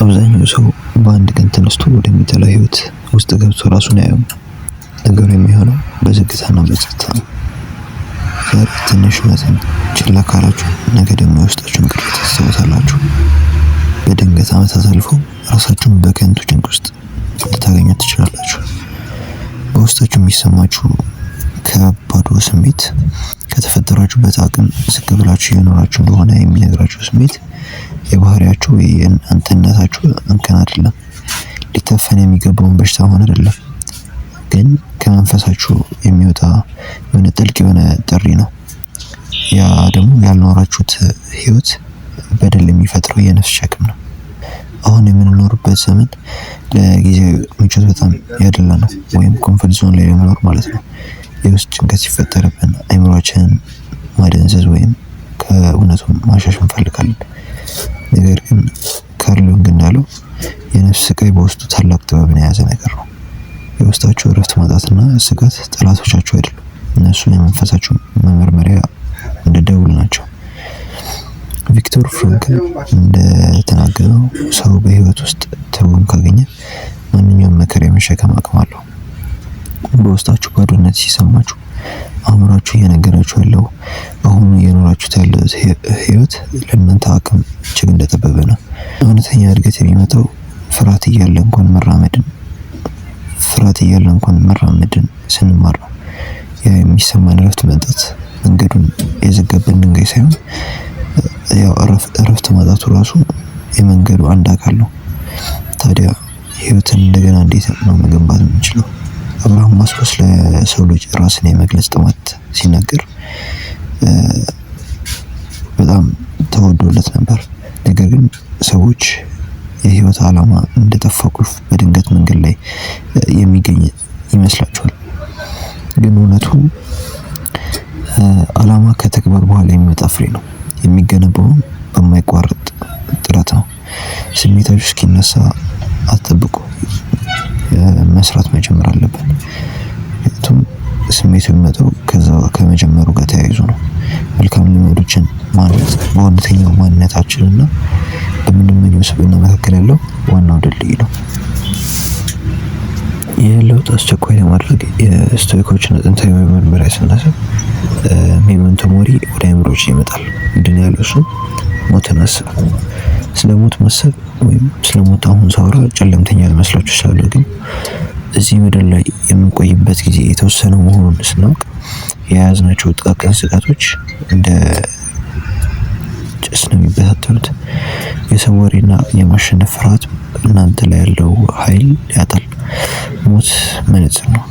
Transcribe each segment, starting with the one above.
አብዛኛው ሰው በአንድ ቀን ተነስቶ ወደሚጠላ ህይወት ውስጥ ገብቶ ራሱን ያየው። ነገሩ የሚሆነው በዝግታና በጸጥታ ነው። ዛሬ ትንሽ መጠን ችላ ካላችሁ ነገ ደግሞ የውስጣችሁን ቅሬታ ታስታውሳላችሁ። በድንገት ዓመታት አልፈው ራሳችሁን በከንቱ ጭንቅ ውስጥ ልታገኙ ትችላላችሁ። በውስጣችሁ የሚሰማችሁ ከባዱ ስሜት ከተፈጠራችሁበት አቅም ዝቅ ብላችሁ እየኖራችሁ እንደሆነ የሚነግራችሁ ስሜት የባህሪያችሁ የእናንተነታችሁ እንከን አይደለም። ሊታፈን የሚገባውን በሽታ ሆነ አይደለም፣ ግን ከመንፈሳችሁ የሚወጣ የሆነ ጥልቅ የሆነ ጥሪ ነው። ያ ደግሞ ያልኖራችሁት ህይወት በደል የሚፈጥረው የነፍስ ሸክም ነው። አሁን የምንኖርበት ዘመን ለጊዜው ምቾት በጣም ያደላ ነው፣ ወይም ኮምፎርት ዞን ላይ ለመኖር ማለት ነው። የውስጥ ጭንቀት ሲፈጠርብን አይምሮአችንን ማደንዘዝ ወይም ከእውነቱ ማሻሽ እንፈልጋለን። ነገር ግን ካርል ዩንግ እንዳለው የነፍስ ስቃይ በውስጡ ታላቅ ጥበብን የያዘ ነገር ነው። የውስጣችሁ እረፍት ማጣትና ስጋት ጠላቶቻችሁ አይደሉም። እነሱ የመንፈሳችሁ መመርመሪያ እንደ ደውል ናቸው። ቪክቶር ፍራንክል እንደተናገረው ሰው በህይወት ውስጥ ትርጉም ካገኘ ማንኛውም መከራ የመሸከም አቅም አለው። በውስጣችሁ ባዶነት ሲሰማችሁ አእምሯችሁ እየነገራችሁ ያለው አሁን እየኖራችሁት ያለው ህይወት ለእናንተ አቅም እጅግ እንደጠበበ ነው። እውነተኛ እድገት የሚመጣው ፍርሃት እያለ እንኳን መራመድን ስንማር ነው። ያ የሚሰማን እረፍት መምጣት መንገዱን የዘጋብን ድንጋይ ሳይሆን ያው እረፍት ማጣቱ ራሱ የመንገዱ አንድ አካል ነው። ታዲያ ህይወትን እንደገና እንዴት ነው መገንባት የምንችለው? አብርሃም ማስሎው ለሰው ልጅ ራስን የመግለጽ ጥማት ሲናገር በጣም ተወዶለት ነበር። ነገር ግን ሰዎች የህይወት ዓላማ እንደጠፋ ቁልፍ በድንገት መንገድ ላይ የሚገኝ ይመስላቸዋል። ግን እውነቱ ዓላማ ከተግባር በኋላ የሚመጣ ፍሬ ነው። የሚገነባው በማይቋረጥ ጥረት ነው። ስሜታችሁ እስኪነሳ አትጠብቁ፣ መስራት መጀመር አለብን። ምክንያቱም ስሜቱ የሚመጣው ከመጀመሩ ጋር ተያይዞ ነው። መልካም ልምዶችን ማለት በእውነተኛው ማንነታችንና በምንመኘው ስብዕና መካከል ያለው ዋናው ድልድይ ነው። የለውጥ አስቸኳይ ለማድረግ የስቶይኮችን ጥንታዊ መመርመሪያ ስናስብ ሜሞንቶ ሞሪ ወደ አእምሮች ይመጣል። ምንድን ያለው እሱ ሞትን አስብ። ስለ ሞት ማሰብ ወይም ስለ ሞት አሁን ሳወራ ጨለምተኛ ልመስላችሁ ይችላል፣ ግን እዚህ ምድር ላይ የምንቆይበት ጊዜ የተወሰነ መሆኑን ስናውቅ የያዝናቸው ጥቃቅን ስጋቶች እንደ ጭስ ነው የሚበታተኑት። የሰው ወሬና የማሸነፍ ፍርሃት እናንተ ላይ ያለው ኃይል ያጣል። ሞት መነጽር ነው።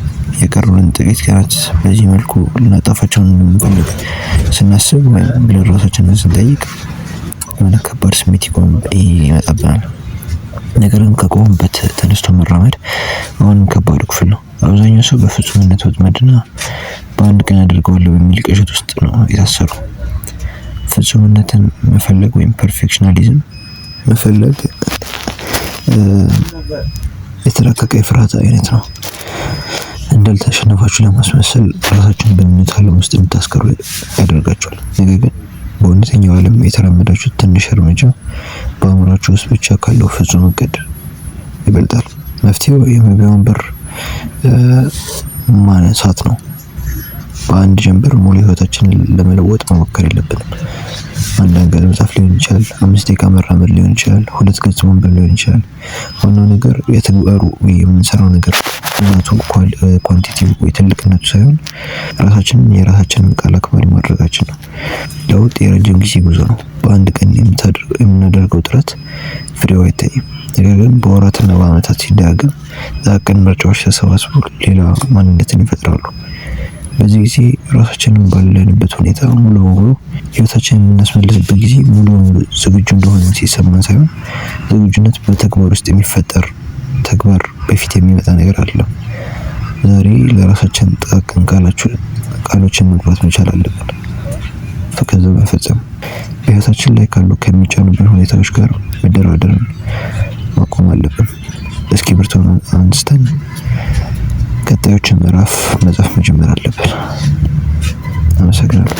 የቀሩንን ጥቂት ቀናት በዚህ መልኩ ልናጠፋቸው እንደምንፈልግ ስናስብ ወይም ብለን ራሳችንን ስንጠይቅ የሆነ ከባድ ስሜት ይመጣብናል። ነገርን ከቆሙበት ተነስቶ መራመድ አሁንም ከባዱ ክፍል ነው። አብዛኛው ሰው በፍጹምነት ወጥመድና በአንድ ቀን አድርገዋለሁ በሚል ቅዠት ውስጥ ነው የታሰሩ። ፍጹምነትን መፈለግ ወይም ፐርፌክሽናሊዝም መፈለግ የተራቀቀ የፍርሃት አይነት ነው። እንዳልተሸነፋችሁ ለማስመሰል ራሳችሁን በምኞት ዓለም ውስጥ እንድታስቀሩ ያደርጋችኋል። ነገር ግን በእውነተኛው ዓለም የተራመዳችሁት ትንሽ እርምጃ በአእምሯችሁ ውስጥ ብቻ ካለው ፍጹም እቅድ ይበልጣል። መፍትሄው የመግቢያውን በር ማንሳት ነው። በአንድ ጀንበር ሙሉ ህይወታችንን ለመለወጥ መሞከር የለብንም። አንዳንድ ገጽ መጻፍ ሊሆን ይችላል፣ 5 ደቂቃ መራመድ ሊሆን ይችላል፣ 2 ገጽ ማንበብ ሊሆን ይችላል። ዋናው ነገር የተግባሩ ወይ የምንሰራው ነገር እውነቱ ኳንቲቲው ወይ ትልቅነቱ ሳይሆን የራሳችንን ቃል አክባሪ ማድረጋችን ነው። ለውጥ የረጅም ጊዜ ጉዞ ነው። በአንድ ቀን የምናደርገው ጥረት ፍሬው አይታይም። ነገር ግን በወራትና በዓመታት ሲደጋገም ጥቃቅን ምርጫዎች ተሰባስበው ሌላ ማንነትን ይፈጥራሉ። በዚህ ጊዜ ራሳችንን ባለንበት ሁኔታ ሙሉ በሙሉ ህይወታችንን የምናስመልስበት ጊዜ ሙሉ ዝግጁ እንደሆነ ሲሰማን ሳይሆን ዝግጁነት በተግባር ውስጥ የሚፈጠር ተግባር በፊት የሚመጣ ነገር አይደለም። ዛሬ ለራሳችን ጥቃቅን ቃሎችን መግባት መቻል አለብን። ከዛ መፈጸም በህይወታችን ላይ ካሉ ከሚጫኑብን ሁኔታዎች ጋር መደራደርን ማቆም አለብን። እስክሪብቶን አንስተን ቀጣዮችን ምዕራፍ መጻፍ መጀመር አለብን። አመሰግናለሁ።